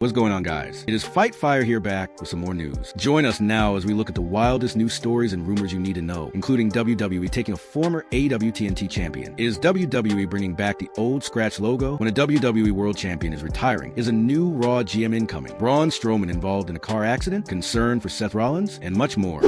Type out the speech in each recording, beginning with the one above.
What's going on, guys? It is Fight Fire here, back with some more news. Join us now as we look at the wildest news stories and rumors you need to know, including WWE taking a former AEW TNT champion. Is WWE bringing back the old scratch logo when a WWE World Champion is retiring? Is a new Raw GM incoming? Braun Strowman involved in a car accident? Concern for Seth Rollins? And much more.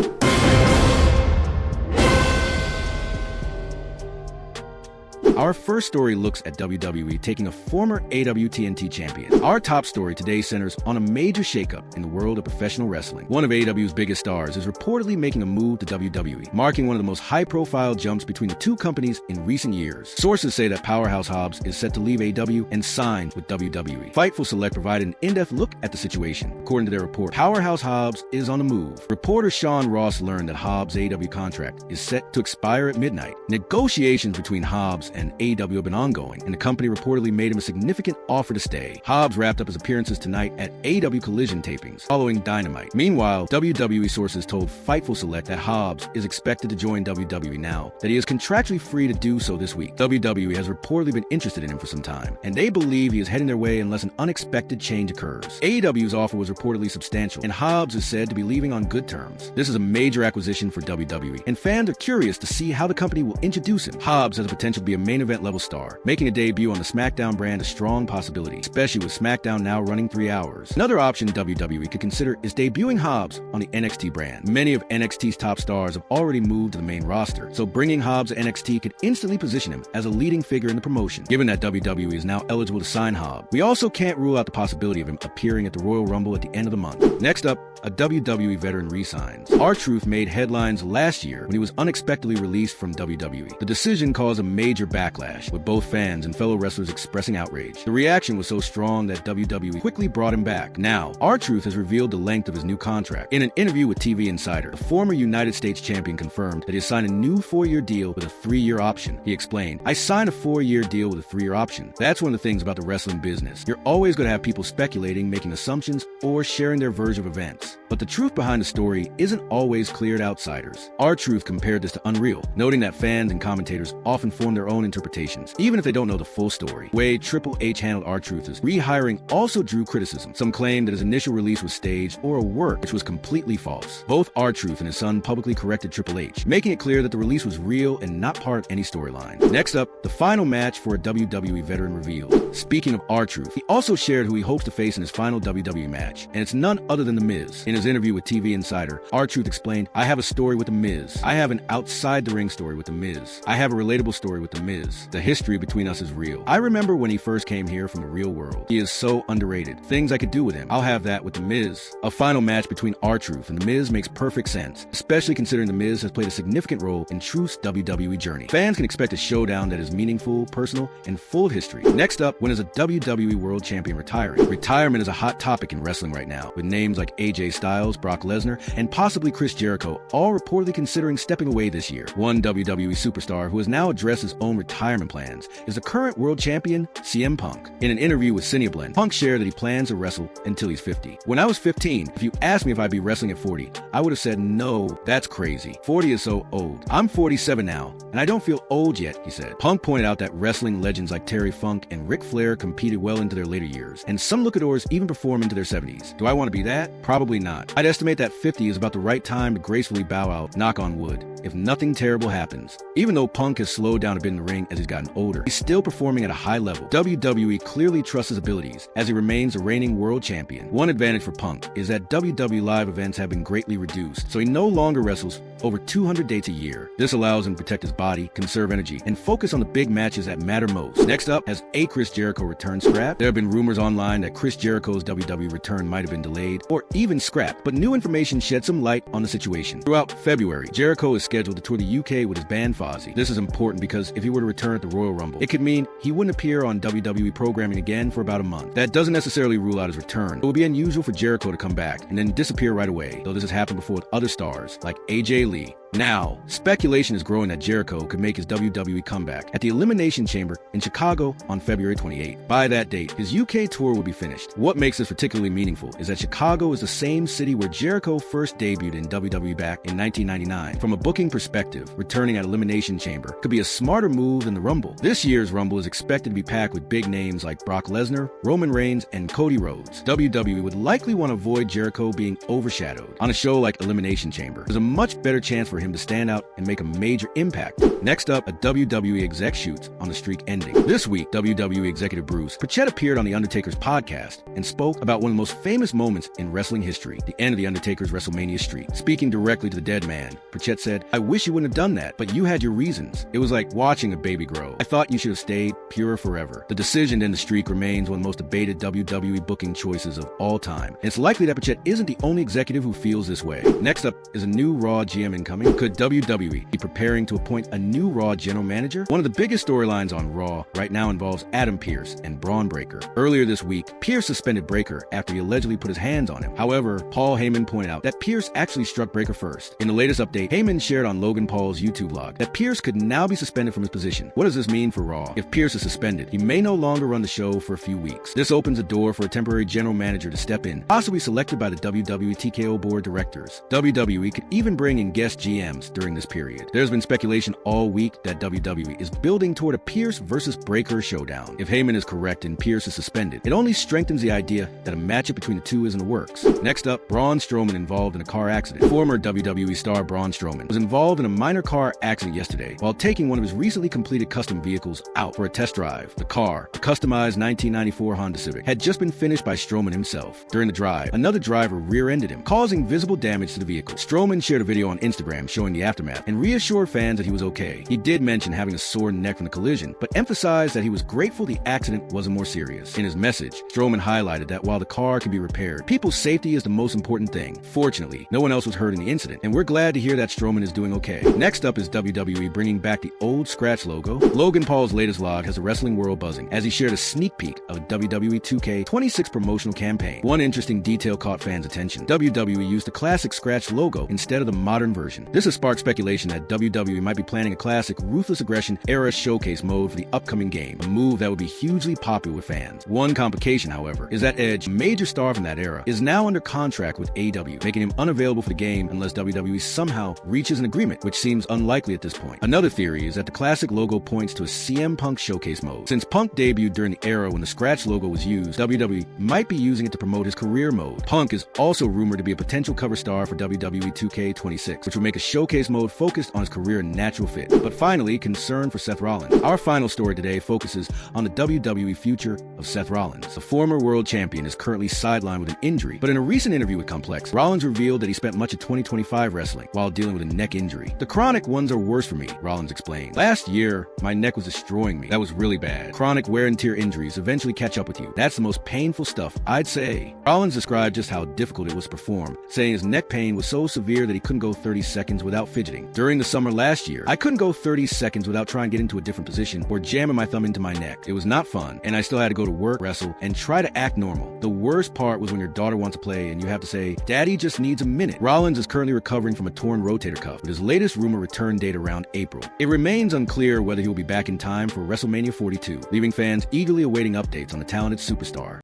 Our first story looks at WWE taking a former AEW TNT champion. Our top story today centers on a major shakeup in the world of professional wrestling. One of AEW's biggest stars is reportedly making a move to WWE, marking one of the most high-profile jumps between the two companies in recent years. Sources say that Powerhouse Hobbs is set to leave AEW and sign with WWE. Fightful Select provided an in-depth look at the situation. According to their report, Powerhouse Hobbs is on the move. Reporter Sean Ross learned that Hobbs' AEW contract is set to expire at midnight. Negotiations between Hobbs and AEW have been ongoing, and the company reportedly made him a significant offer to stay. Hobbs wrapped up his appearances tonight at AEW Collision tapings, following Dynamite. Meanwhile, WWE sources told Fightful Select that Hobbs is expected to join WWE now, that he is contractually free to do so this week. WWE has reportedly been interested in him for some time, and they believe he is heading their way unless an unexpected change occurs. AEW's offer was reportedly substantial, and Hobbs is said to be leaving on good terms. This is a major acquisition for WWE, and fans are curious to see how the company will introduce him. Hobbs has the potential to be a main event level star, making a debut on the SmackDown brand a strong possibility, especially with SmackDown now running 3 hours. Another option WWE could consider is debuting Hobbs on the NXT brand. Many of NXT's top stars have already moved to the main roster, so bringing Hobbs to NXT could instantly position him as a leading figure in the promotion. Given that WWE is now eligible to sign Hobbs, we also can't rule out the possibility of him appearing at the Royal Rumble at the end of the month. Next up, a WWE veteran resigns. R-Truth made headlines last year when he was unexpectedly released from WWE. The decision caused a major backlash, with both fans and fellow wrestlers expressing outrage. The reaction was so strong that WWE quickly brought him back. Now, R-Truth has revealed the length of his new contract. In an interview with TV Insider, the former United States champion confirmed that he has signed a new 4-year deal with a 3-year option. He explained, "I signed a 4-year deal with a 3-year option. That's one of the things about the wrestling business. You're always going to have people speculating, making assumptions, or sharing their version of events. But the truth behind the story isn't always clear to outsiders." R-Truth compared this to Unreal, noting that fans and commentators often form their own interpretations, even if they don't know the full story. The way Triple H handled R-Truth's rehiring also drew criticism. Some claimed that his initial release was staged or a work, which was completely false. Both R-Truth and his son publicly corrected Triple H, making it clear that the release was real and not part of any storyline. Next up, the final match for a WWE veteran revealed. Speaking of R-Truth, he also shared who he hopes to face in his final WWE match, and it's none other than The Miz. In his interview with TV Insider, R-Truth explained, "I have a story with The Miz. I have an outside-the-ring story with The Miz. I have a relatable story with The Miz. The history between us is real. I remember when he first came here from the real world. He is so underrated. Things I could do with him. I'll have that with The Miz." A final match between R-Truth and The Miz makes perfect sense, especially considering The Miz has played a significant role in Truth's WWE journey. Fans can expect a showdown that is meaningful, personal, and full of history. Next up, when is a WWE World Champion retiring? Retirement is a hot topic in wrestling right now, with names like AJ Styles, Brock Lesnar, and possibly Chris Jericho all reportedly considering stepping away this year. One WWE superstar who has now addressed his own retirement plans is the current world champion, CM Punk. In an interview with Cineblend, Punk shared that he plans to wrestle until he's 50. "When I was 15, if you asked me if I'd be wrestling at 40, I would have said, no, that's crazy. 40 is so old. I'm 47 now, and I don't feel old yet," he said. Punk pointed out that wrestling legends like Terry Funk and Ric Flair competed well into their later years, and some luchadors even perform into their 70s. Do I want to be that? Probably not. I'd estimate that 50 is about the right time to gracefully bow out, knock on wood, if nothing terrible happens. Even though Punk has slowed down a bit in the ring as he's gotten older, he's still performing at a high level. WWE clearly trusts his abilities as he remains the reigning world champion. One advantage for Punk is that WWE live events have been greatly reduced, so he no longer wrestles over 200 dates a year. This allows him to protect his body, conserve energy, and focus on the big matches that matter most. Next up, has a Chris Jericho return scrapped? There have been rumors online that Chris Jericho's WWE return might have been delayed or even scrapped, but new information shed some light on the situation. Throughout February, Jericho is scheduled to tour the UK with his band Fozzy. This is important because if he were to return at the Royal Rumble, it could mean he wouldn't appear on WWE programming again for about a month. That doesn't necessarily rule out his return. It would be unusual for Jericho to come back and then disappear right away, though this has happened before with other stars like AJ Lee Now, speculation is growing that Jericho could make his WWE comeback at the Elimination Chamber in Chicago on February 28. By that date, his UK tour will be finished. What makes this particularly meaningful is that Chicago is the same city where Jericho first debuted in WWE back in 1999. From a booking perspective, returning at Elimination Chamber could be a smarter move than the Rumble. This year's Rumble is expected to be packed with big names like Brock Lesnar, Roman Reigns, and Cody Rhodes. WWE would likely want to avoid Jericho being overshadowed. On a show like Elimination Chamber, there's a much better chance for him to stand out and make a major impact. Next up, a WWE exec shoots on the streak ending. This week, WWE executive Bruce Pritchett appeared on The Undertaker's podcast and spoke about one of the most famous moments in wrestling history, the end of The Undertaker's WrestleMania streak. Speaking directly to the dead man, Pritchett said, "I wish you wouldn't have done that, but you had your reasons. It was like watching a baby grow. I thought you should have stayed pure forever." The decision to end the streak remains one of the most debated WWE booking choices of all time. And it's likely that Pritchett isn't the only executive who feels this way. Next up is a new Raw GM incoming. Could WWE be preparing to appoint a new Raw general manager? One of the biggest storylines on Raw right now involves Adam Pearce and Braun Breaker. Earlier this week, Pearce suspended Breaker after he allegedly put his hands on him. However, Paul Heyman pointed out that Pearce actually struck Breaker first. In the latest update, Heyman shared on Logan Paul's YouTube log that Pearce could now be suspended from his position. What does this mean for Raw? If Pearce is suspended, he may no longer run the show for a few weeks. This opens a door for a temporary general manager to step in, possibly selected by the WWE TKO board directors. WWE could even bring in guest GMs during this period. There's been speculation all week that WWE is building toward a Pearce versus Breaker showdown. If Heyman is correct and Pearce is suspended, it only strengthens the idea that a matchup between the two is in the works. Next up, Braun Strowman involved in a car accident. Former WWE star Braun Strowman was involved in a minor car accident yesterday while taking one of his recently completed custom vehicles out for a test drive. The car, a customized 1994 Honda Civic, had just been finished by Strowman himself. During the drive, another driver rear-ended him, causing visible damage to the vehicle. Strowman shared a video on Instagram showing the aftermath and reassured fans that he was okay. He did mention having a sore neck from the collision, but emphasized that he was grateful the accident wasn't more serious. In his message, Strowman highlighted that while the car can be repaired, people's safety is the most important thing. Fortunately, no one else was hurt in the incident, and we're glad to hear that Strowman is doing okay. Next up is WWE bringing back the old scratch logo. Logan Paul's latest log has the wrestling world buzzing as he shared a sneak peek of a WWE 2K26 promotional campaign. One interesting detail caught fans' attention. WWE used the classic scratch logo instead of the modern version. This has sparked speculation that WWE might be planning a classic Ruthless Aggression era showcase mode for the upcoming game, a move that would be hugely popular with fans. One complication, however, is that Edge, a major star from that era, is now under contract with AEW, making him unavailable for the game unless WWE somehow reaches an agreement, which seems unlikely at this point. Another theory is that the classic logo points to a CM Punk showcase mode. Since Punk debuted during the era when the scratch logo was used, WWE might be using it to promote his career mode. Punk is also rumored to be a potential cover star for WWE 2K26, which would make a showcase mode focused on his career and natural fit. But finally, concern for Seth Rollins. Our final story today focuses on the WWE future of Seth Rollins. The former world champion is currently sidelined with an injury, but in a recent interview with Complex, Rollins revealed that he spent much of 2025 wrestling while dealing with a neck injury. "The chronic ones are worse for me," Rollins explained. "Last year, my neck was destroying me. That was really bad. Chronic wear and tear injuries eventually catch up with you. That's the most painful stuff, I'd say." Rollins described just how difficult it was to perform, saying his neck pain was so severe that he couldn't go 30 seconds without fidgeting. "During the summer last year, I couldn't go 30 seconds without trying to get into a different position or jamming my thumb into my neck. It was not fun, and I still had to go to work, wrestle, and try to act normal. The worst part was when your daughter wants to play and you have to say, 'Daddy just needs a minute.'" Rollins is currently recovering from a torn rotator cuff, with his latest rumor return date around April. It remains unclear whether he will be back in time for WrestleMania 42, leaving fans eagerly awaiting updates on the talented superstar.